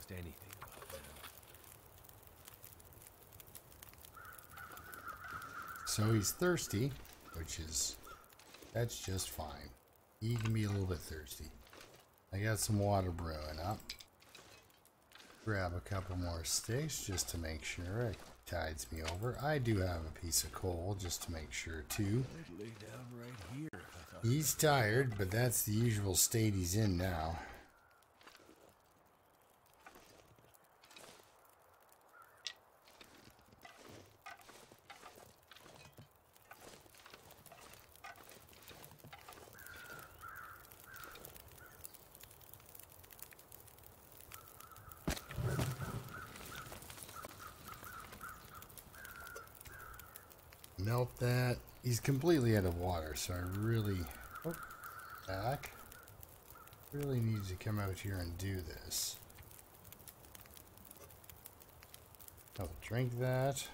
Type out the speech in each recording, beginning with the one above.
almost anything about them. So he's thirsty, that's just fine. He can be a little bit thirsty. I got some water brewing up. Grab a couple more sticks just to make sure it tides me over. I do have a piece of coal just to make sure too. I'd lay down right here if I thought. He's tired, but that's the usual state he's in now. Melt that. He's completely out of water, so I really really need to come out here and do this. I'll drink that.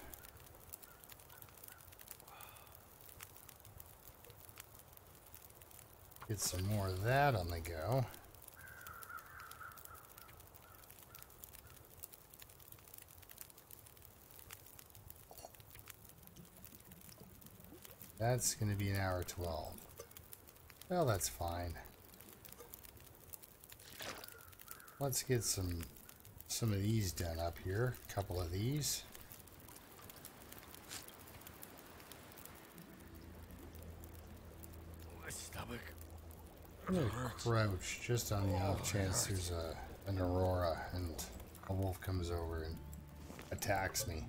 Get some more of that on the go. That's going to be an hour 12. Well, that's fine. Let's get some of these done up here. A couple of these. My stomach. I'm going to crouch just on the off chance there's an aurora and a wolf comes over and attacks me.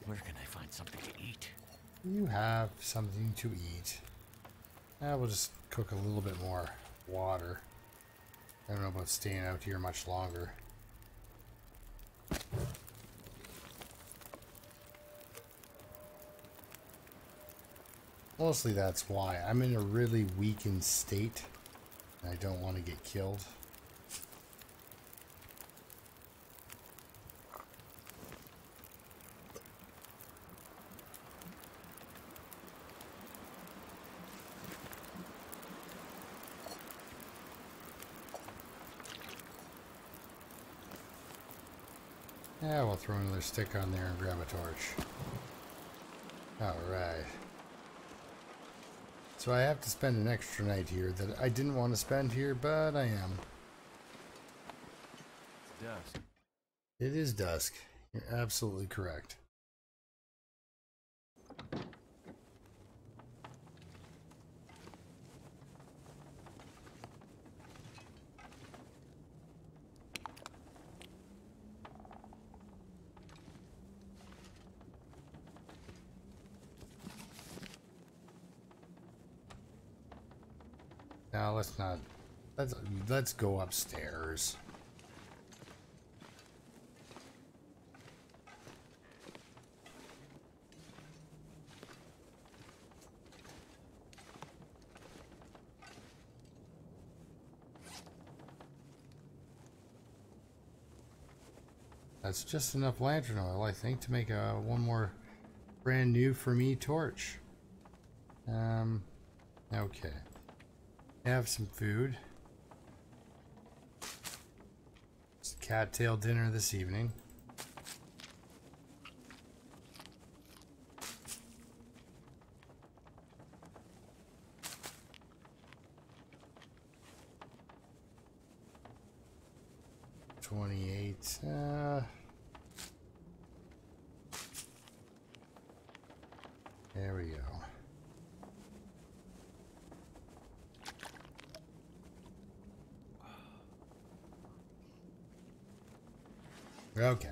Where can I find something to eat? You have something to eat. We'll just cook a little bit more water. I don't know about staying out here much longer. Mostly that's why. I'm in a really weakened state. And I don't want to get killed. Yeah, we'll throw another stick on there and grab a torch. Alright. So I have to spend an extra night here that I didn't want to spend here, but I am. It's dusk. It is dusk. You're absolutely correct. Now let's go upstairs. That's just enough lantern oil, I think, to make one more brand new for me torch. Okay. Have some food. It's a cattail dinner this evening. $28. There we go. Okay.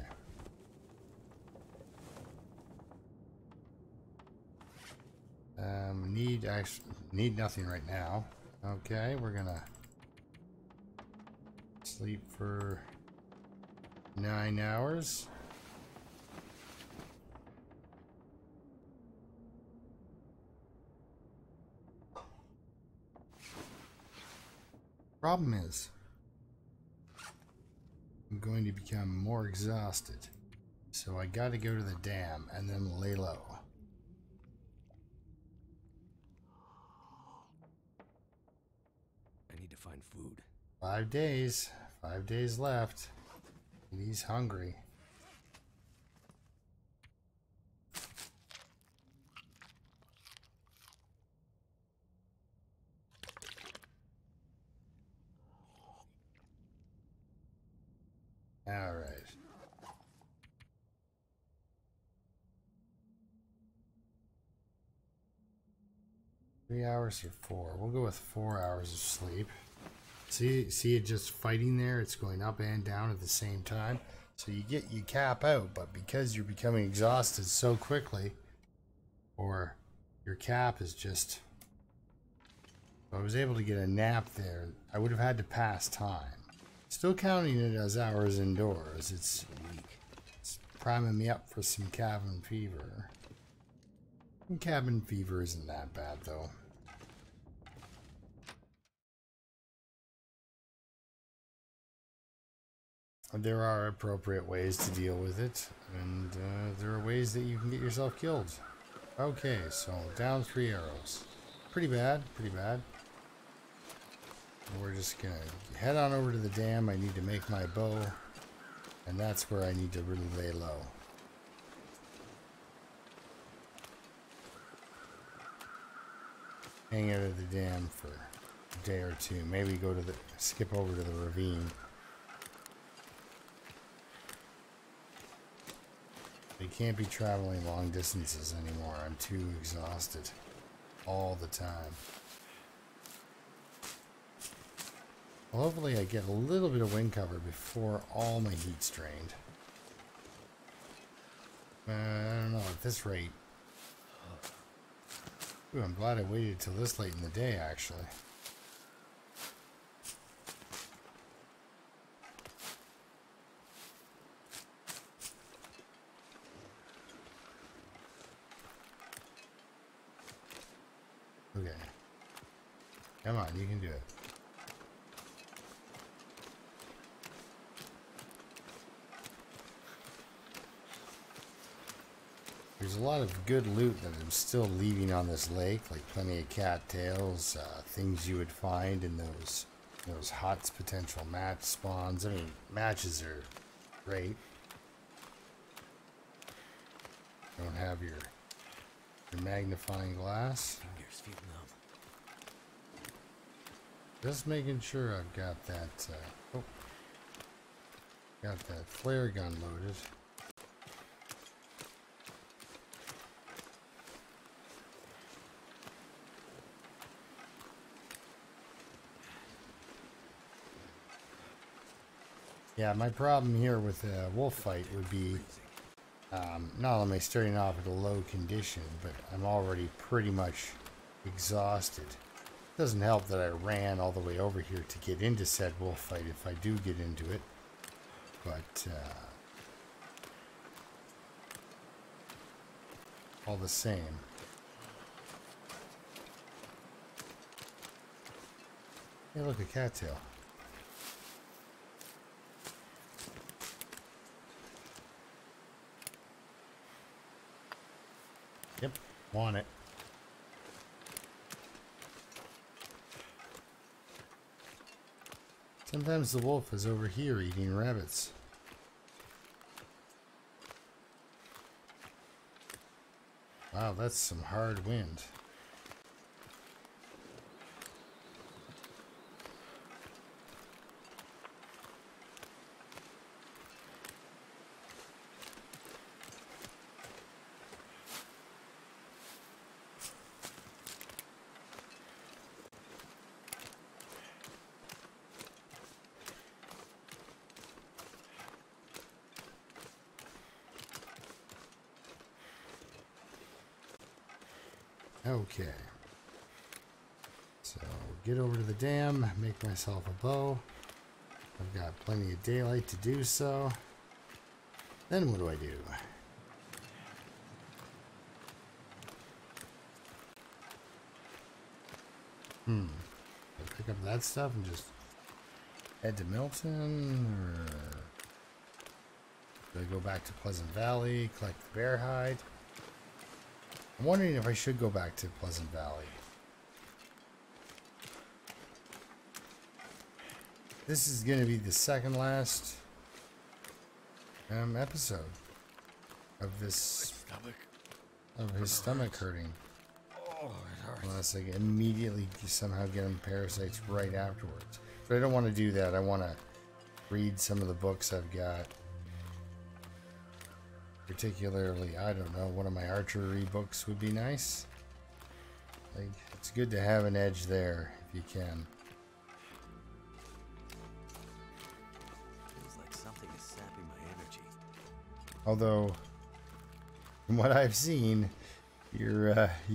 Need nothing right now. Okay, we're gonna sleep for 9 hours. Problem is, I'm going to become more exhausted So I gotta go to the dam and then lay low. I need to find food. 5 days. 5 days left. He's hungry. All right. Three hours or 4? We'll go with 4 hours of sleep. See it just fighting there? It's going up and down at the same time. So you cap out, but because you're becoming exhausted so quickly, or your cap is just... If I was able to get a nap there, I would have had to pass time. Still counting it as hours indoors. It's priming me up for some cabin fever. And cabin fever isn't that bad though. There are appropriate ways to deal with it, and there are ways that you can get yourself killed. Okay, so down 3 arrows. Pretty bad, pretty bad. We're just gonna head on over to the dam. I need to make my bow, and that's where I need to really lay low. Hang out at the dam for a day or two. Maybe go to skip over to the ravine. I can't be traveling long distances anymore. I'm too exhausted all the time. Well, hopefully I get a little bit of wind cover before all my heat's drained. I don't know, at this rate. Ooh, I'm glad I waited till this late in the day, actually. Okay. Come on, you can do it. There's a lot of good loot that I'm still leaving on this lake, like plenty of cattails, things you would find in those huts, potential match spawns. I mean, matches are great. Don't have your magnifying glass. Fingers feel numb. Just making sure I've got that. Got that flare gun loaded. Yeah, my problem here with a wolf fight would be not only starting off at a low condition, but I'm already pretty much exhausted. Doesn't help that I ran all the way over here to get into said wolf fight if I do get into it. But all the same. Hey, look, a cattail. Yep, want it. Sometimes the wolf is over here eating rabbits. Wow, that's some hard wind. Okay, so get over to the dam, make myself a bow. I've got plenty of daylight to do so. Then what do I do? I pick up that stuff and just head to Milton, or Do I go back to Pleasant Valley, collect the bear hide? I'm wondering if I should go back to Pleasant Valley. This is going to be the second last episode of this, of his stomach hurting. Oh, it hurts. Unless I immediately somehow get him parasites right afterwards. But I don't want to do that. I want to read some of the books I've got. Particularly, I don't know, one of my archery books would be nice. Like, it's good to have an edge there if you can. Feels like something is sapping my energy. Although, from what I've seen, you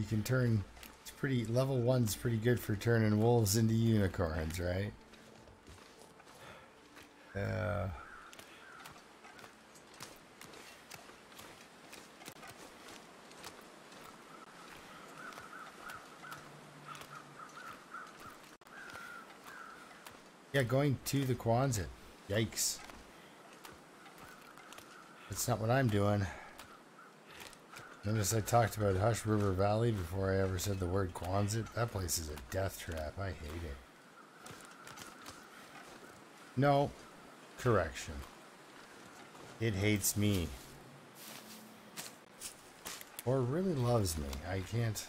can turn. It's pretty. Level 1's pretty good for turning wolves into unicorns, right? Yeah, going to the Quonset. Yikes. That's not what I'm doing. Notice I talked about Hush River Valley before I ever said the word Quonset. That place is a death trap. I hate it. No. Correction. It hates me. Or really loves me. I can't.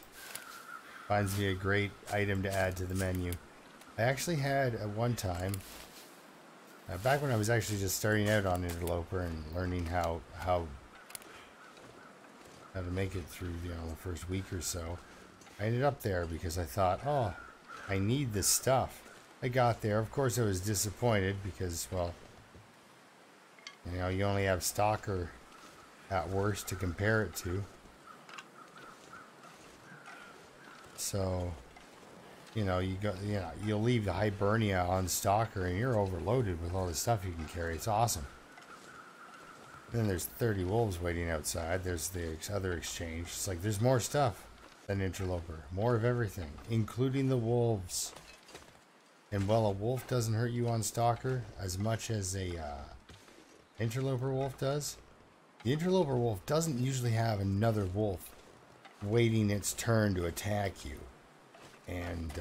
Finds me a great item to add to the menu. I actually had at one time, back when I was actually just starting out on Interloper and learning how to make it through, the first week or so, I ended up there because I thought, oh, I need this stuff. I got there. Of course, I was disappointed because, well, you only have Stalker at worst to compare it to. So, you'll leave the Hibernia on Stalker and you're overloaded with all the stuff you can carry. It's awesome. Then there's 30 wolves waiting outside. There's the other exchange. It's like there's more stuff than Interloper. More of everything, including the wolves. And while a wolf doesn't hurt you on Stalker as much as a Interloper wolf does, the Interloper wolf doesn't usually have another wolf waiting its turn to attack you. And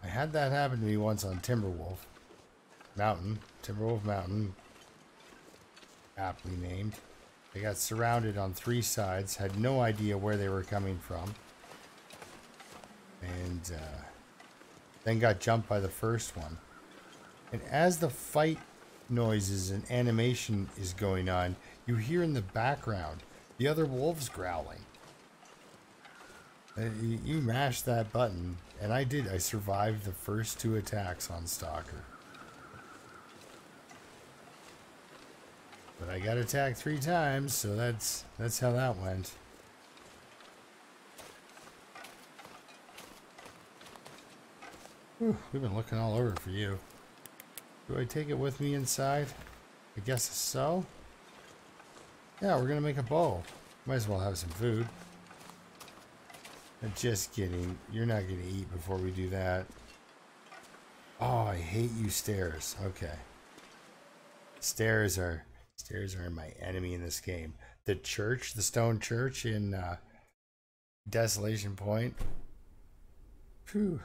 I had that happen to me once on Timberwolf Mountain, aptly named. I got surrounded on 3 sides, had no idea where they were coming from, and then got jumped by the first one. And as the fight noises and animation is going on, you hear in the background the other wolves growling. You mash that button, and I did. I survived the first 2 attacks on Stalker. But I got attacked 3 times, so that's how that went. Whew, we've been looking all over for you. Do I take it with me inside? I guess so. Yeah, we're gonna make a bow. Might as well have some food. Just kidding. You're not gonna eat before we do that. Oh, I hate you stairs. Okay. Stairs are my enemy in this game. The church, the stone church in Desolation Point. Phew.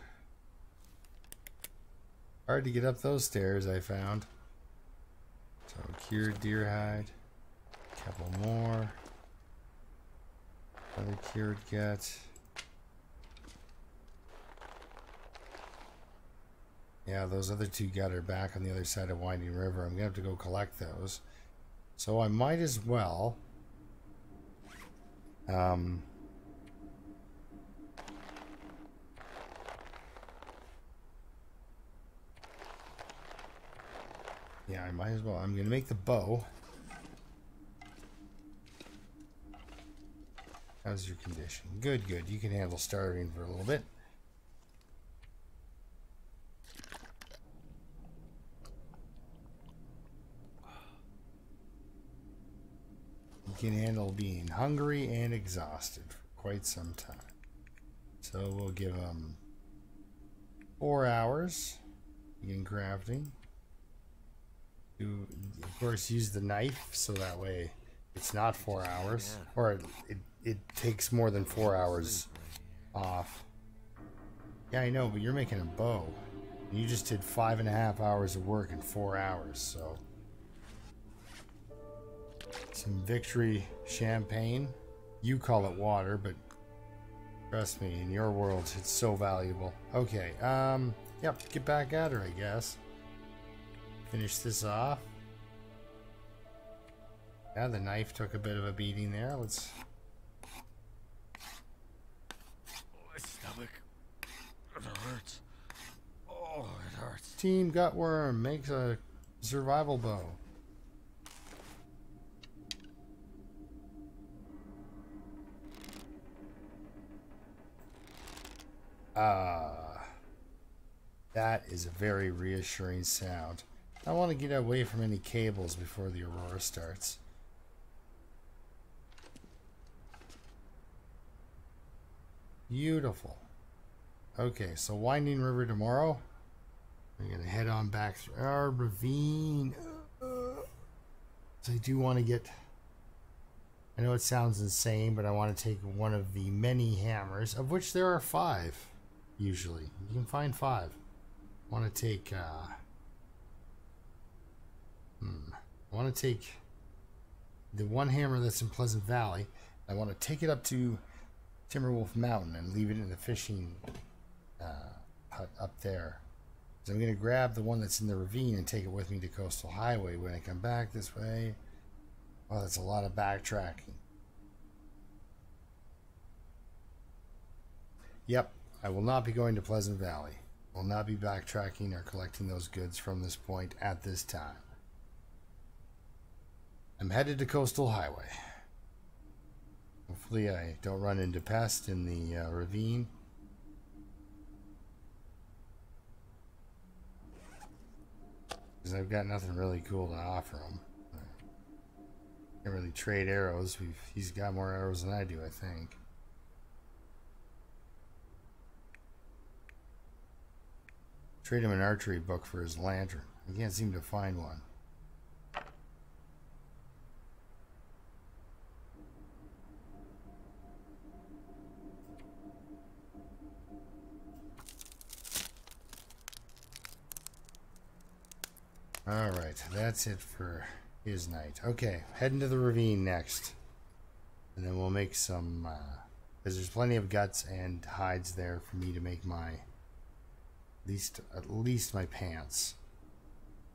Hard to get up those stairs, I found. So cured deer hide. A couple more. Another cured gut. Yeah, those other 2 gut are back on the other side of Winding River. I'm going to have to go collect those. So I might as well... yeah, I might as well. I'm going to make the bow. How's your condition? Good, good. You can handle starving for a little bit. You can handle being hungry and exhausted for quite some time. So we'll give them 4 hours in crafting. You, of course, use the knife so that way it's not 4 hours. Yeah. Or it takes more than 4 hours off. Yeah, I know, but you're making a bow. And you just did 5.5 hours of work in 4 hours, so. Some victory champagne. You call it water, but trust me, in your world, it's so valuable. Okay, yep, get back at her, I guess. Finish this off. Yeah, the knife took a bit of a beating there. Let's... My stomach. It hurts. Oh, it hurts. Team Gutworm makes a survival bow. That is a very reassuring sound. I want to get away from any cables before the aurora starts. Beautiful. Okay, so Winding River tomorrow. We're going to head on back through our ravine. So I do want to get... I know it sounds insane, but I want to take one of the many hammers, of which there are 5, usually. You can find 5. I want to take... I want to take the one hammer that's in Pleasant Valley. I want to take it up to Timberwolf Mountain and leave it in the fishing hut up there. So I'm going to grab the one that's in the ravine and take it with me to Coastal Highway when I come back this way. Oh, that's a lot of backtracking. Yep, I will not be going to Pleasant Valley. I will not be backtracking or collecting those goods from this point at this time. I'm headed to Coastal Highway. Hopefully I don't run into pest in the ravine. Because I've got nothing really cool to offer him. Can't really trade arrows. He's got more arrows than I do, I think. Trade him an archery book for his lantern. I can't seem to find one. Alright, that's it for his night. Okay, heading to the ravine next. And then we'll make some, because there's plenty of guts and hides there for me to make my, at least my pants.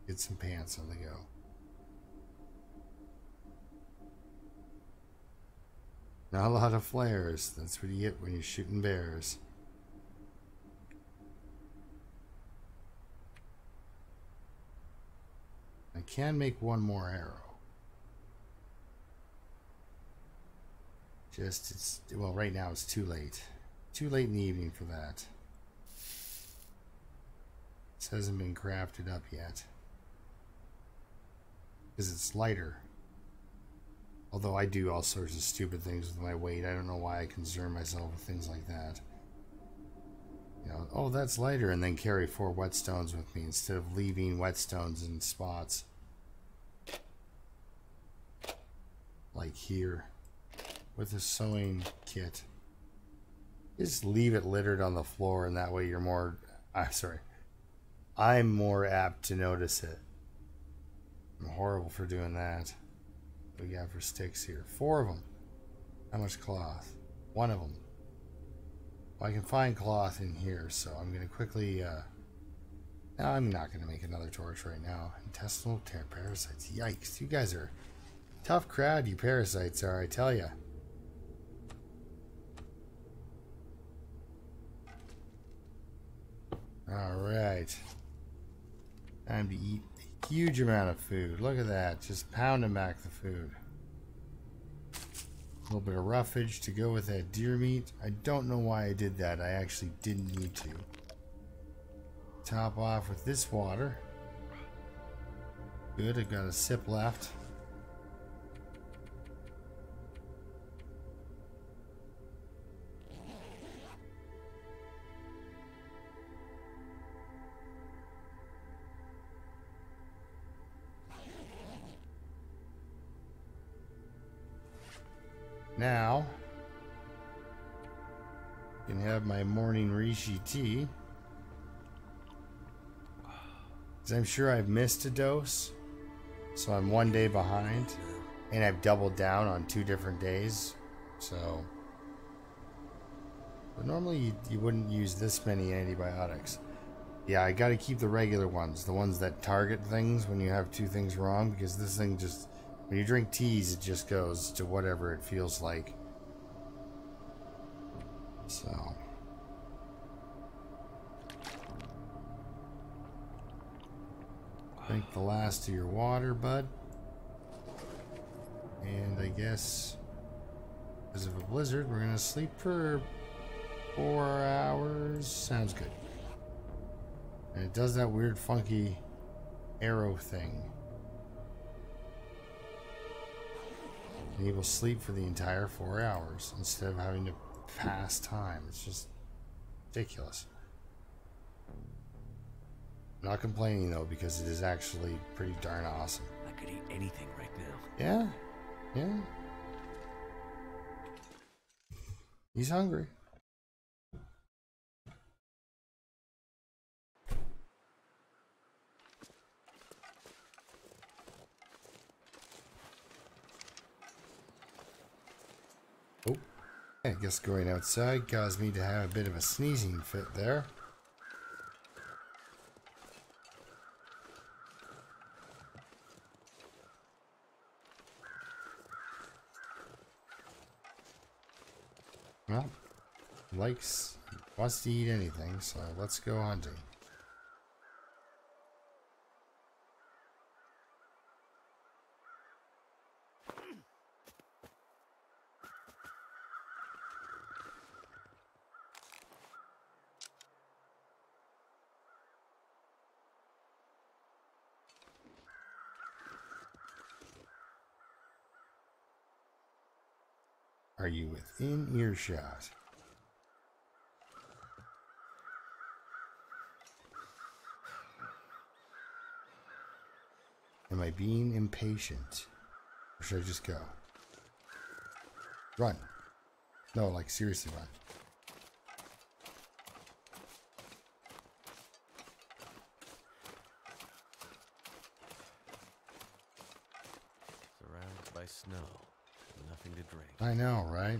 Get some pants on the go. Not a lot of flares. That's what you get when you're shooting bears. I can make one more arrow. It's, well, right now it's too late. Too late in the evening for that. This hasn't been crafted up yet. Because it's lighter. Although I do all sorts of stupid things with my weight. I don't know why I concern myself with things like that. You know, oh, that's lighter, and then carry 4 whetstones with me instead of leaving whetstones in spots. Like here. With a sewing kit. Just leave it littered on the floor, and that way you're more... I'm more apt to notice it. I'm horrible for doing that. What do we got for sticks here? 4 of them. How much cloth? 1 of them. Well, I can find cloth in here, so I'm going to quickly... No, I'm not going to make another torch right now. Intestinal tear parasites. Yikes. You guys are a tough crowd, you parasites are, I tell ya. Alright. Time to eat a huge amount of food. Look at that. Just pounding back the food. A little bit of roughage to go with that deer meat. I don't know why I did that. I actually didn't need to. Top off with this water. Good. I've got a sip left. now I can have my morning reishi tea. Because I'm sure I've missed a dose. So I'm 1 day behind. And I've doubled down on 2 different days. So. But normally you wouldn't use this many antibiotics. Yeah, I gotta keep the regular ones. The ones that target things when you have 2 things wrong. Because this thing just. When you drink teas, it just goes to whatever it feels like. So. Drink the last of your water, bud. And I guess because of a blizzard, we're gonna sleep for 4 hours. Sounds good. And it does that weird funky arrow thing. And you will sleep for the entire 4 hours instead of having to pass time. It's just ridiculous. I'm not complaining though, because it is actually pretty darn awesome. I could eat anything right now. Yeah, yeah. He's hungry. Oh, I guess going outside caused me to have a bit of a sneezing fit there. Well, wants to eat anything, so let's go hunting. Are you within earshot? Am I being impatient? Or should I just go? Run. No, like seriously run. Surrounded by snow. Nothing to drink. I know, right?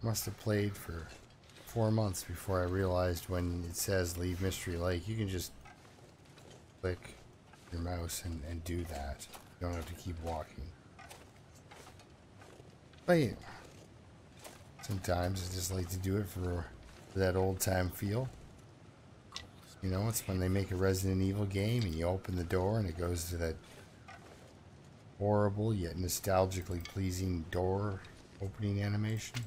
Must have played for 4 months before I realized when it says leave Mystery Lake, you can just click your mouse and do that. You don't have to keep walking. But yeah, sometimes I just like to do it for that old time feel. You know, it's when they make a Resident Evil game and you open the door and it goes to that horrible yet nostalgically pleasing door opening animation.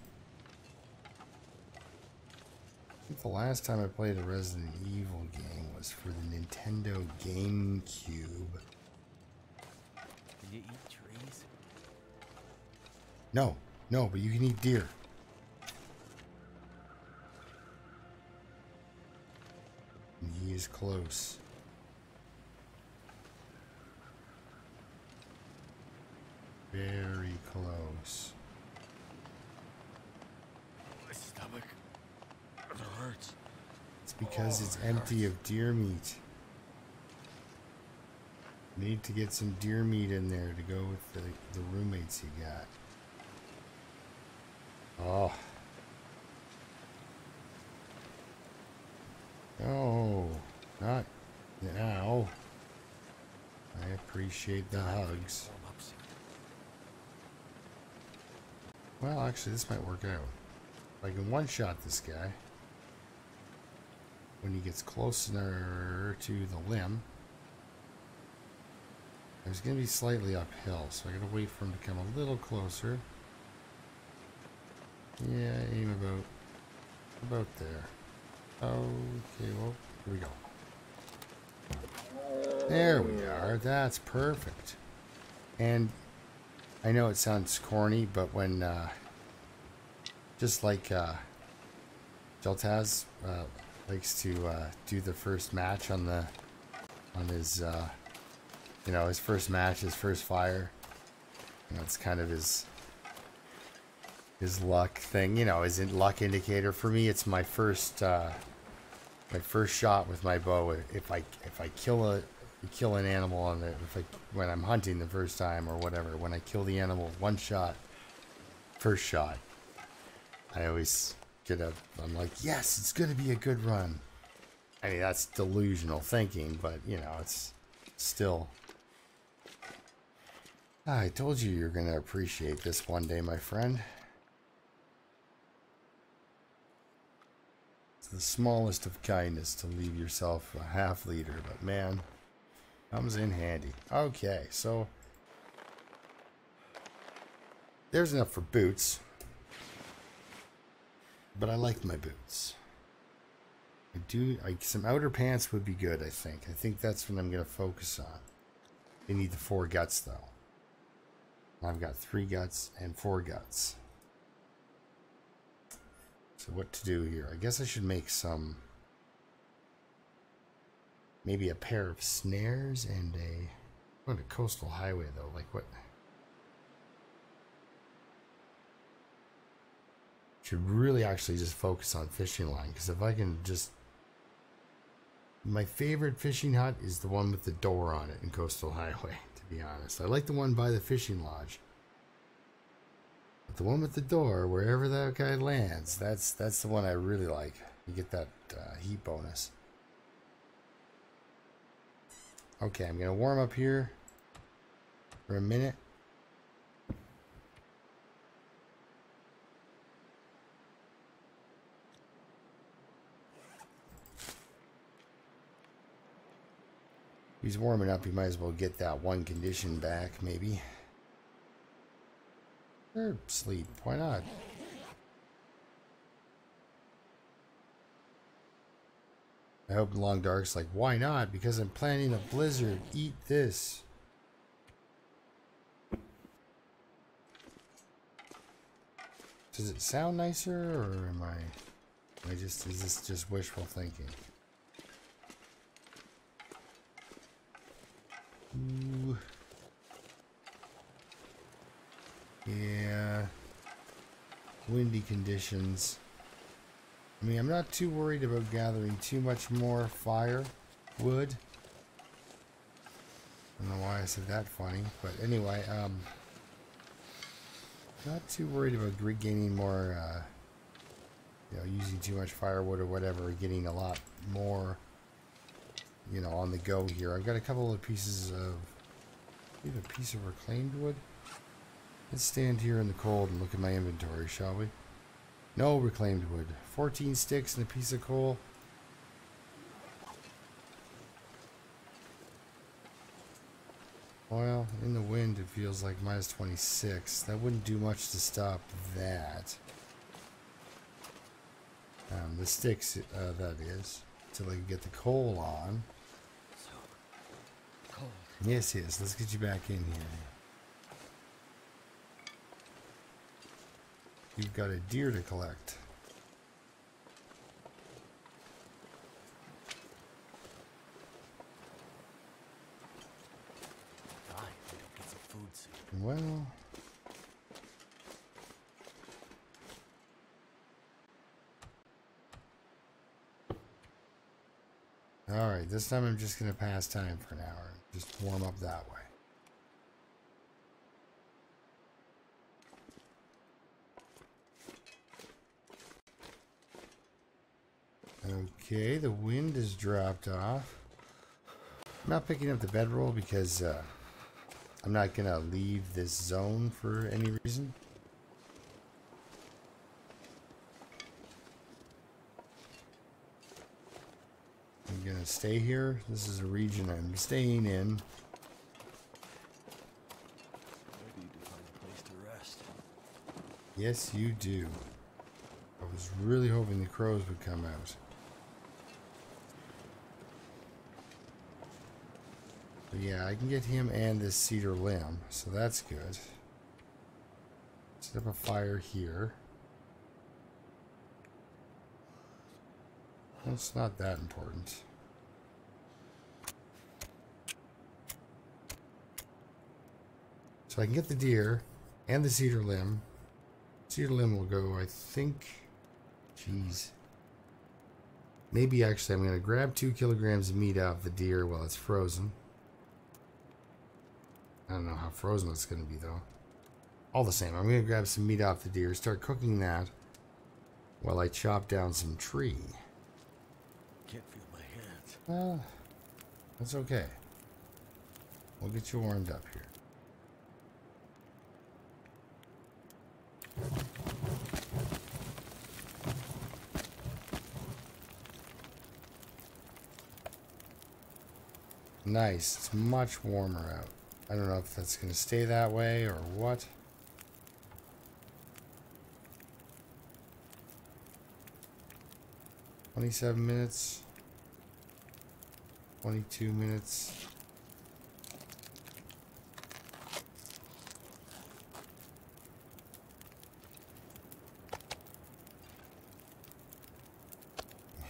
I think the last time I played a Resident Evil game was for the Nintendo GameCube. Can you eat trees? No, but you can eat deer. And he is close. Very close. My stomach. It hurts. It's because it's empty of deer meat. Need to get some deer meat in there to go with the roommates you got. Oh. No, not now. I appreciate the hugs. Well, actually, this might work out. If I can one-shot this guy when he gets closer to the limb. It's going to be slightly uphill, so I got to wait for him to come a little closer. Yeah, aim about there. Okay, well, here we go. There we are. That's perfect. And I know it sounds corny, but when just like Jeltaz likes to do the first match on his you know, his first match, his first fire. You know, it's kind of his luck thing, you know, his luck indicator. For me, it's my first shot with my bow. If I kill an animal on the when I'm hunting the first time or whatever, when I kill the animal one shot, first shot, I always I'm like, yes, it's gonna be a good run. I mean, that's delusional thinking, but you know, it's still. I told you you're gonna appreciate this one day, my friend. It's the smallest of kindness to leave yourself a half liter, but man, comes in handy. Okay, so there's enough for boots, but I like my boots. Some outer pants would be good, I think. I think that's what I'm gonna focus on. They need the 4 guts though. I've got 3 guts and 4 guts. So what to do here? I guess I should make maybe a pair of snares and a coastal highway though. Like what? Should really actually just focus on fishing line, because if I can just. My favorite fishing hut is the one with the door on it in Coastal Highway, to be honest. I like the one by the fishing lodge. But the one with the door, wherever that guy lands, that's the one I really like. You get that heat bonus. Okay, I'm going to warm up here for a minute. He's warming up, he might as well get that one condition back, maybe. Or sleep, why not? I hope Long Dark's like, why not? Because I'm planning a blizzard. Eat this. Does it sound nicer, or is this just wishful thinking? Ooh. Yeah. Windy conditions. I mean, I'm not too worried about gathering too much more firewood. I don't know why I said that funny, but anyway, not too worried about gaining more, you know, using too much firewood or whatever, getting a lot more, you know, on the go here. I've got a couple of pieces of, maybe a piece of reclaimed wood. Let's stand here in the cold and look at my inventory, shall we? No reclaimed wood. 14 sticks and a piece of coal. Well, in the wind it feels like minus 26. That wouldn't do much to stop that. The sticks, that is. Till I can get the coal on. So cold. Yes, yes. Let's get you back in here. You've got a deer to collect. Die. We don't get some food soon. Well, alright, this time I'm just going to pass time for an hour. Just warm up that way. Okay, the wind has dropped off. I'm not picking up the bedroll because I'm not going to leave this zone for any reason. I'm going to stay here. This is a region I'm staying in. I need to find a place to rest. Yes, you do. I was really hoping the crows would come out. But yeah, I can get him and this cedar limb, so that's good. Set up a fire here. It's not that important. So I can get the deer and the cedar limb. Cedar limb will go, I think, jeez. Maybe actually I'm going to grab 2 kilograms of meat out of the deer while it's frozen. I don't know how frozen it's going to be though. All the same, I'm going to grab some meat off the deer, start cooking that while I chop down some tree. Can't feel my hands. Well, that's okay. We'll get you warmed up here. Nice. It's much warmer out. I don't know if that's going to stay that way or what. $27 minutes. 22 minutes.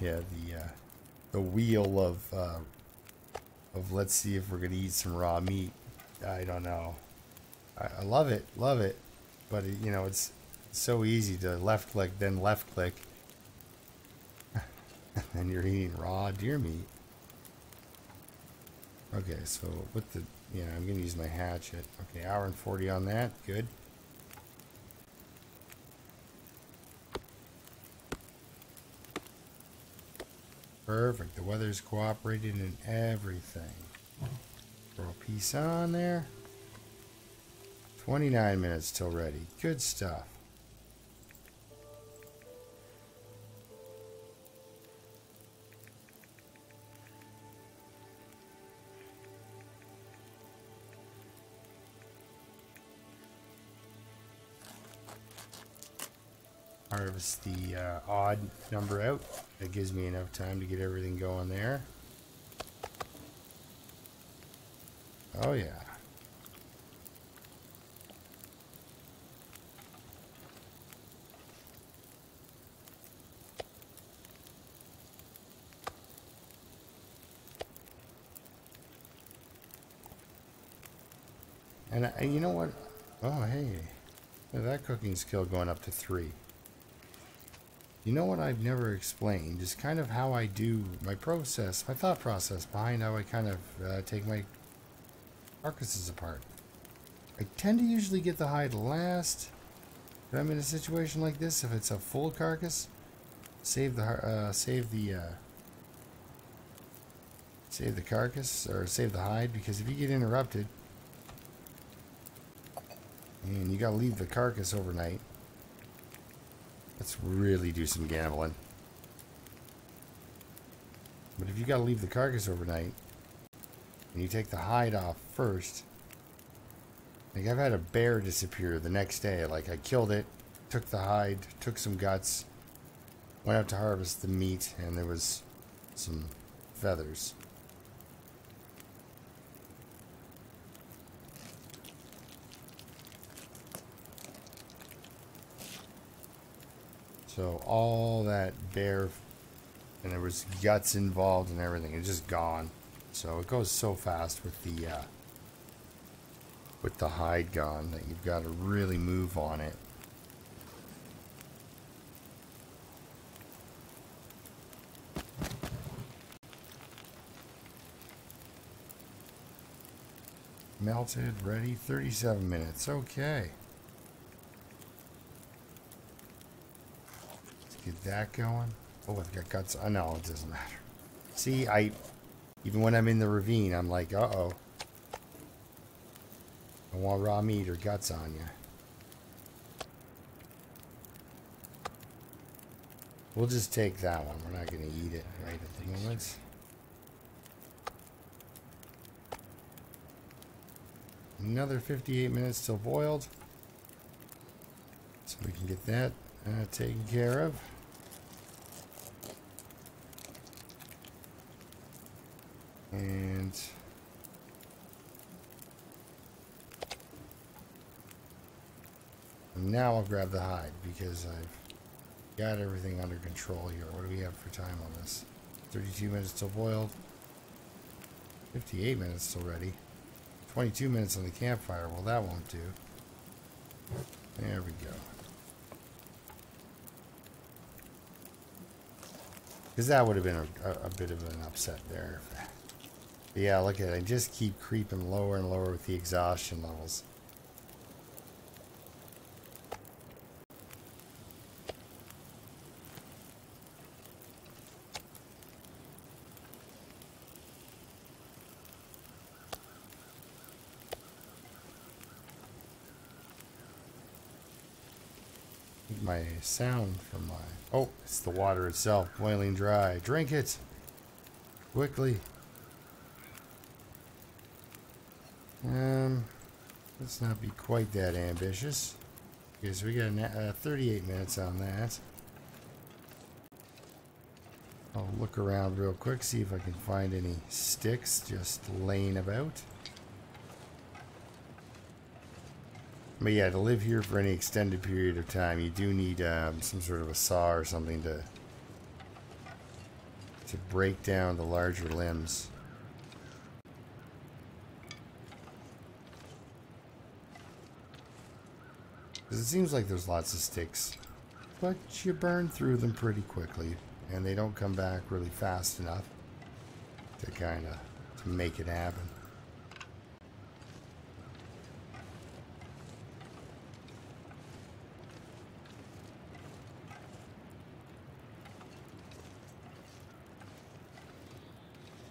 Yeah, the wheel of let's see if we're gonna eat some raw meat. I don't know. I love it, but it, you know, it's so easy to left click, then left click, and you're eating raw deer meat. Okay, so with the I'm gonna use my hatchet. Okay, hour and 40 on that. Good. Perfect. The weather's cooperating and everything. Throw a piece on there. 29 minutes till ready. Good stuff. Harvest the odd number out. That gives me enough time to get everything going there. Oh yeah. And you know what? Oh hey, look at that cooking skill going up to 3. You know what I've never explained is kind of how I do my process, my thought process behind how I kind of take my carcasses apart. I tend to usually get the hide last, but I'm in a situation like this. If it's a full carcass, save the carcass or save the hide, because if you get interrupted and you gotta leave the carcass overnight. Let's really do some gambling. But if you gotta leave the carcass overnight and you take the hide off first, like I've had a bear disappear the next day. Like I killed it, took the hide, took some guts, went out to harvest the meat, and there was some feathers. So all that bear, and there was guts involved and everything, it's just gone. So it goes so fast with the hide gone that you've got to really move on it. Melted, ready, 37 minutes. Okay. Get that going. Oh, I've got guts. Oh, no, it doesn't matter. See, even when I'm in the ravine, I'm like, uh-oh. I want raw meat or guts on you. We'll just take that one. We're not going to eat it right at the moment. Another 58 minutes till boiled. So we can get that taken care of. And And now I'll grab the hide because I've got everything under control here. What do we have for time on this? 32 minutes till boiled. 58 minutes till ready. 22 minutes on the campfire. Well, that won't do. There we go. Because that would have been a bit of an upset there. But yeah, look at it. I just keep creeping lower and lower with the exhaustion levels. My sound from my... Oh, it's the water itself, boiling dry. Drink it! Quickly. Let's not be quite that ambitious. Because we got 38 minutes on that. I'll look around real quick, see if I can find any sticks just laying about. But yeah, to live here for any extended period of time, you do need some sort of a saw or something to break down the larger limbs. Because it seems like there's lots of sticks, but you burn through them pretty quickly, and they don't come back really fast enough to kind of make it happen.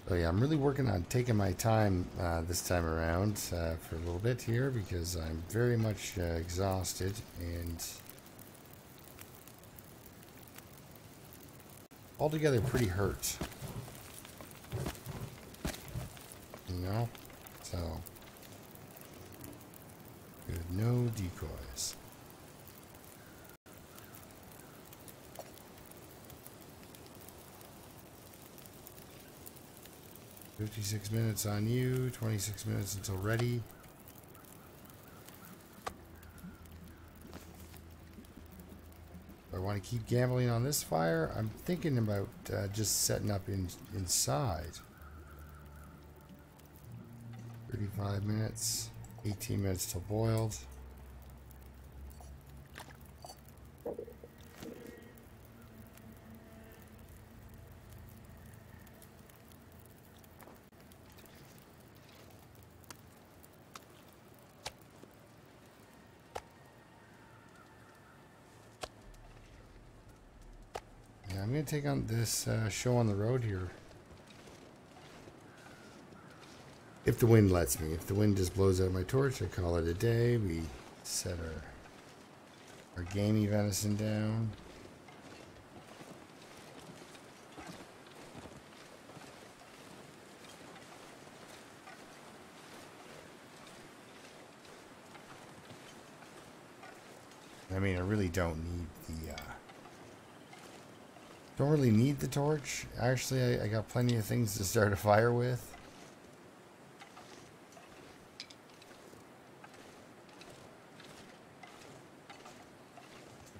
So yeah, I'm really working on taking my time this time around for a little bit here because I'm very much exhausted and altogether pretty hurt. You know? So, good, no decoys. 56 minutes on you, 26 minutes until ready. I want to keep gambling on this fire. I'm thinking about just setting up inside. 35 minutes, 18 minutes till boiled. I'm going to take on this show on the road here. If the wind lets me. If the wind just blows out my torch, I call it a day. We set our gamey venison down. I mean, I really don't need the torch. Actually, I got plenty of things to start a fire with.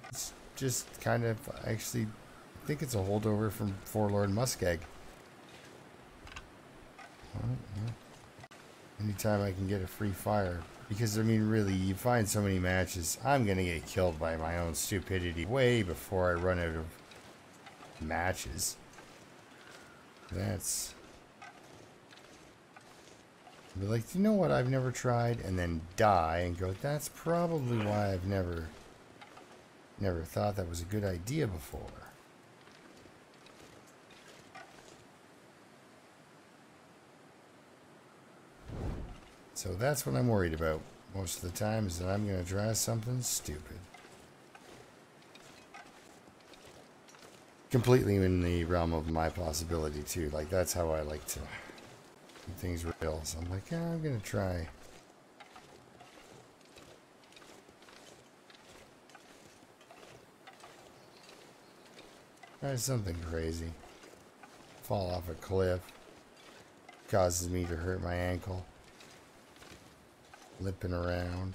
It's just kind of, actually, I think it's a holdover from Forlorn Muskeg. Well, yeah. Anytime I can get a free fire. Because, I mean, really, you find so many matches, I'm going to get killed by my own stupidity way before I run out of matches. That's... Be like, you know what I've never tried? And then die and go, that's probably why I've never thought that was a good idea before. So that's what I'm worried about most of the time, is that I'm going to try something stupid. Completely in the realm of my possibility too. Like, that's how I like to keep things real. So I'm like, yeah, I'm going to try. Try something crazy. Fall off a cliff. Causes me to hurt my ankle. Limping around.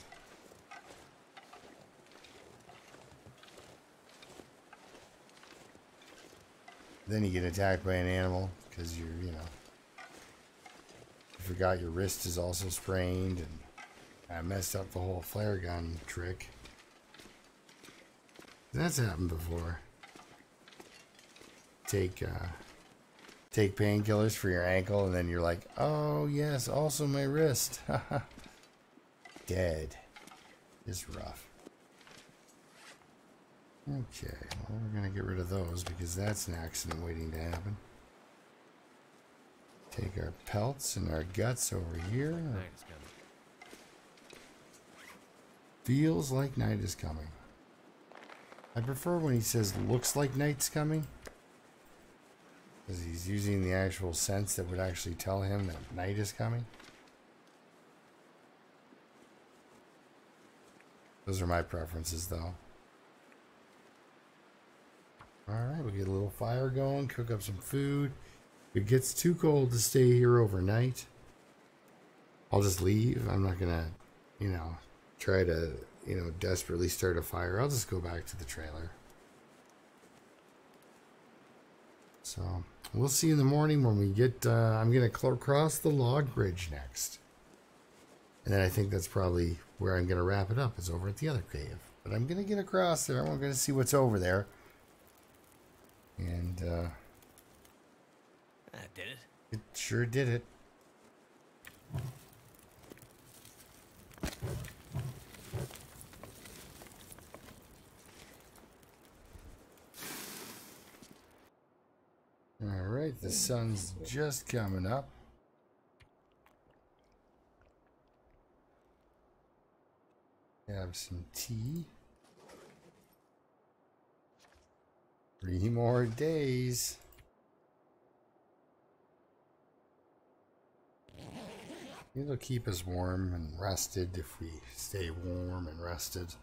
Then you get attacked by an animal because you're, you forgot your wrist is also sprained, and I messed up the whole flare gun trick. That's happened before. Take painkillers for your ankle, and then you're like, oh yes, also my wrist. Dead. It's rough. Okay, well, we're gonna get rid of those because that's an accident waiting to happen. Take our pelts and our guts over here. Night is coming. Feels like night is coming. I prefer when he says looks like night's coming, because he's using the actual sense that would actually tell him that night is coming. Those are my preferences, though. Alright, we get a little fire going, cook up some food. If it gets too cold to stay here overnight, I'll just leave. I'm not gonna, try to, desperately start a fire. I'll just go back to the trailer. So, we'll see in the morning when we get, I'm gonna cross the log bridge next. And then I think that's probably where I'm gonna wrap it up, is over at the other cave. But I'm gonna get across there, we're gonna see what's over there. And, That did it. it sure did it. Alright, the sun's just coming up. Have some tea. 3 more days. It'll keep us warm and rested if we stay warm and rested.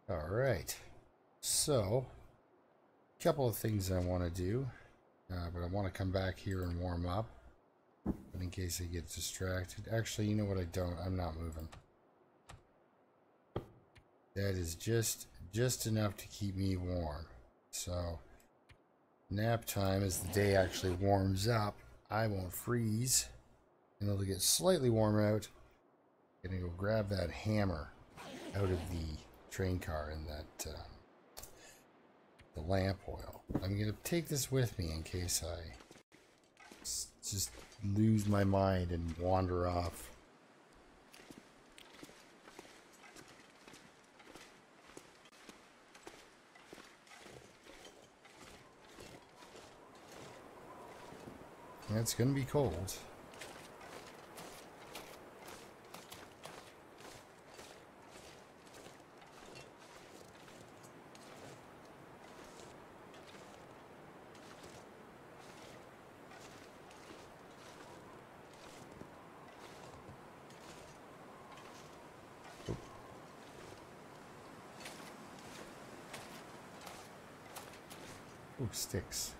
Alright, so a couple of things I want to do, but I want to come back here and warm up, but in case I get distracted. Actually, you know what, I'm not moving. That is just enough to keep me warm. So nap time, as the day actually warms up, I won't freeze, and it'll get slightly warm out. I'm gonna go grab that hammer out of the train car and that the lamp oil. I'm gonna take this with me in case I just lose my mind and wander off. It's gonna be cold. Oh, sticks.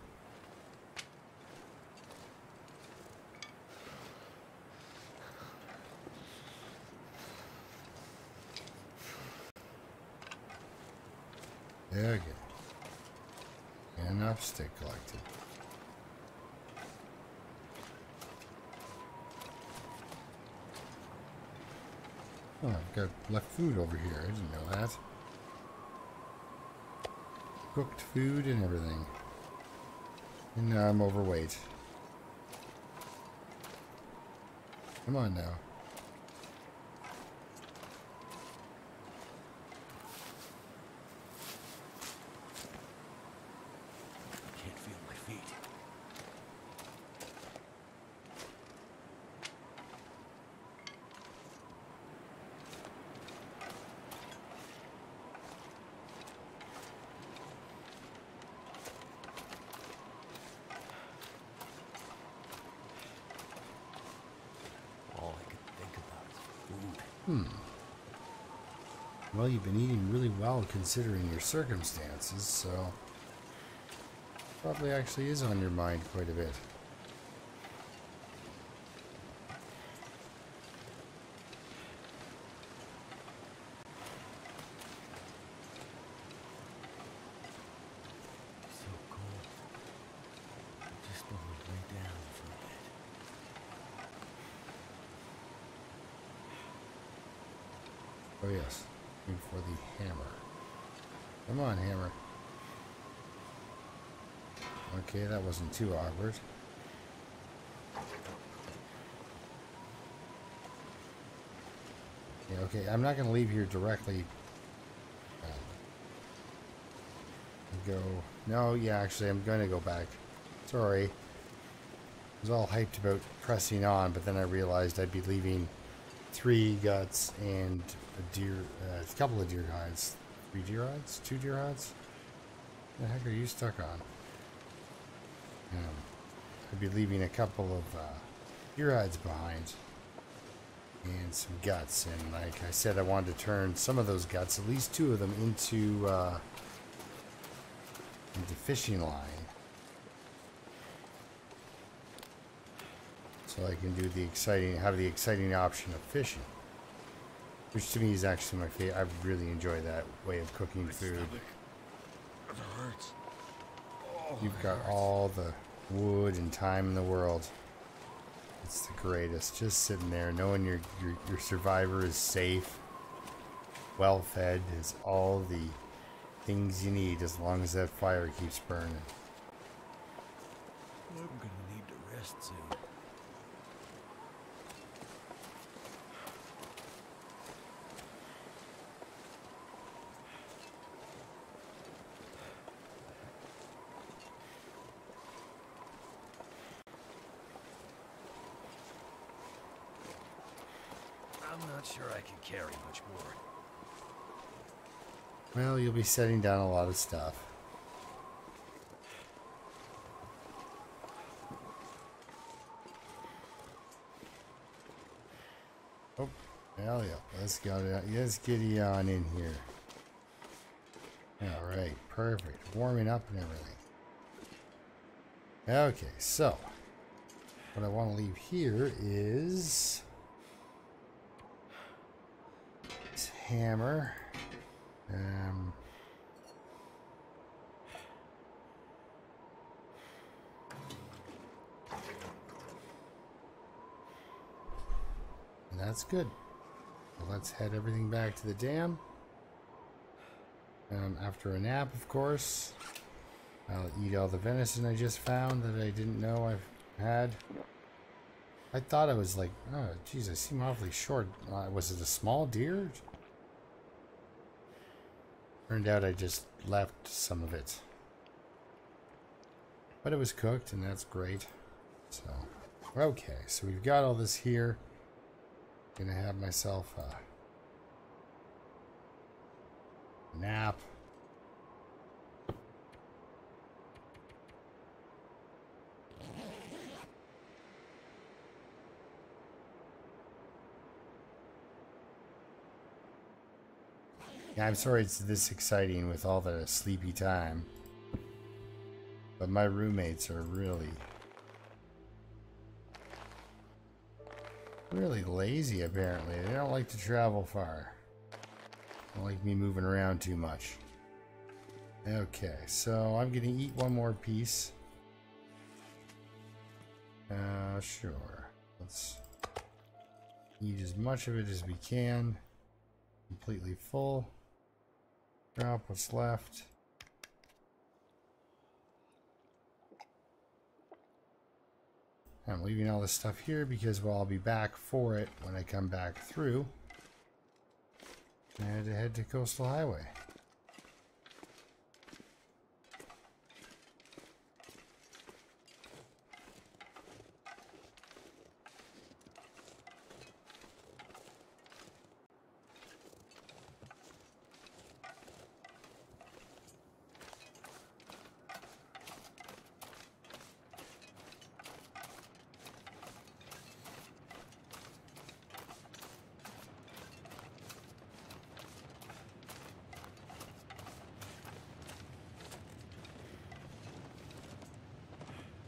There we go. Enough stick collected. Oh, I've got left food over here. I didn't know that. Cooked food and everything. And now I'm overweight. Come on now. Can't feel my feet. All I can think about is food. Well, you've been eating really well considering your circumstances, so probably actually is on your mind quite a bit. Oh yes, looking for the hammer. Come on, hammer. Okay, that wasn't too awkward. Yeah, okay, I'm not going to leave here directly. Go. No, yeah, actually, I'm going to go back. Sorry. I was all hyped about pressing on, but then I realized I'd be leaving 3 guts and a couple of deer hides. 3 deer hides? 2 deer hides? What the heck are you stuck on? I'd be leaving a couple of deer hides behind. And some guts. And like I said, I wanted to turn some of those guts, at least 2 of them, into fishing line. So I can do have the exciting option of fishing. Which to me is actually my favorite. I really enjoy that way of cooking food. It hurts. Oh, You've got all the wood and time in the world. It's the greatest. Just sitting there knowing your survivor is safe, well fed, has all the things you need as long as that fire keeps burning. I'm gonna need to rest soon. I'm not sure I can carry much more. Well, you'll be setting down a lot of stuff. Oh, hell yeah. Let's get you on in here. Alright, perfect. Warming up and everything. Okay, so what I want to leave here is this hammer. And that's good. So let's head everything back to the dam. After a nap, of course. I'll eat all the venison I just found that I didn't know I've had. I thought I was like, oh, geez, I seem awfully short. Was it a small deer? Turned out I just left some of it. But it was cooked, and that's great. So, okay, so we've got all this here. Gonna have myself a nap. Yeah, I'm sorry it's this exciting with all the sleepy time. But my roommates are really lazy, apparently. They don't like to travel far. Don't like me moving around too much. Okay, so I'm gonna eat one more piece. Sure. Let's eat as much of it as we can. Completely full. Drop what's left. I'm leaving all this stuff here because I'll be back for it when I come back through. I had to head to Coastal Highway.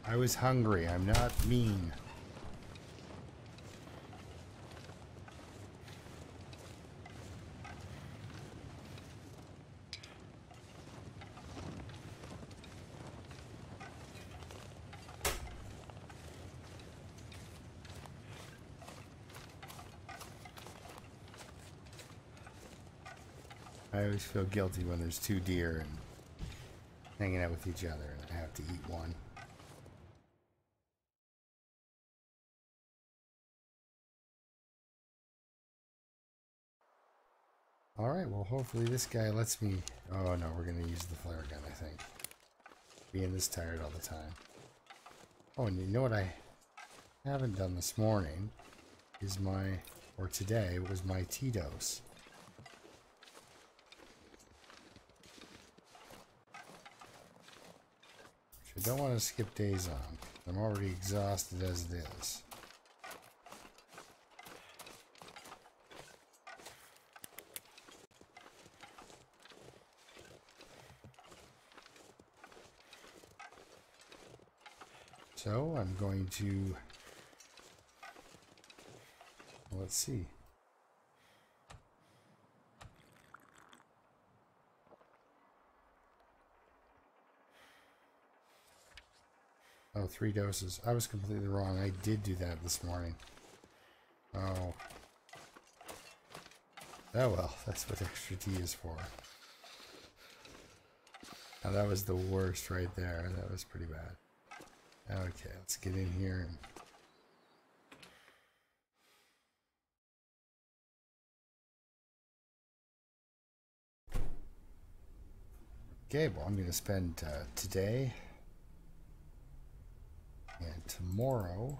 I was hungry. I'm not mean. I always feel guilty when there's two deer and hanging out with each other and I have to eat one. Alright, well hopefully this guy lets me... Oh no, we're going to use the flare gun, I think. Being this tired all the time. Oh, and you know what I haven't done this morning is or today, was my tea dose. Which I don't want to skip days on. I'm already exhausted as it is. So I'm going to, let's see. Oh, 3 doses. I was completely wrong. I did do that this morning. Oh. Oh well, that's what extra tea is for. Now that was the worst right there. That was pretty bad. Okay, let's get in here and... Okay, well I'm going to spend today and tomorrow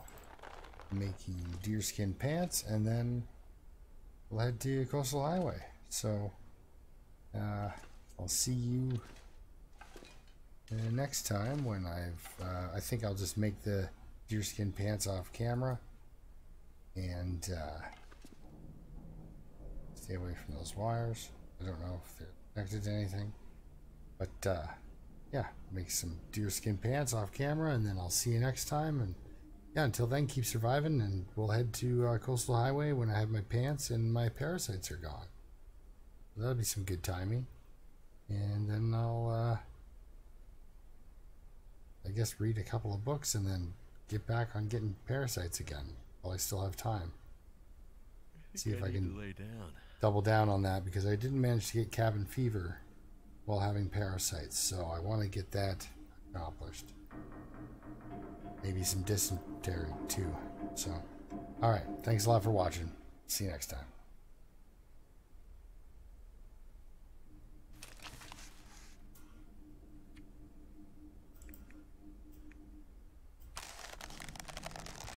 making deerskin pants, and then we'll head to Coastal Highway. So I'll see you next time when I think I'll just make the deerskin pants off camera and stay away from those wires. I don't know if they're connected to anything, but yeah, make some deerskin pants off camera, and then I'll see you next time. And yeah, until then, keep surviving, and we'll head to Coastal Highway when I have my pants and my parasites are gone. That'll be some good timing. And then I'll I guess read a couple of books and then get back on getting parasites again while I still have time. See if I can double down on that, because I didn't manage to get cabin fever while having parasites, so I want to get that accomplished. Maybe some dysentery too. So, alright, thanks a lot for watching. See you next time.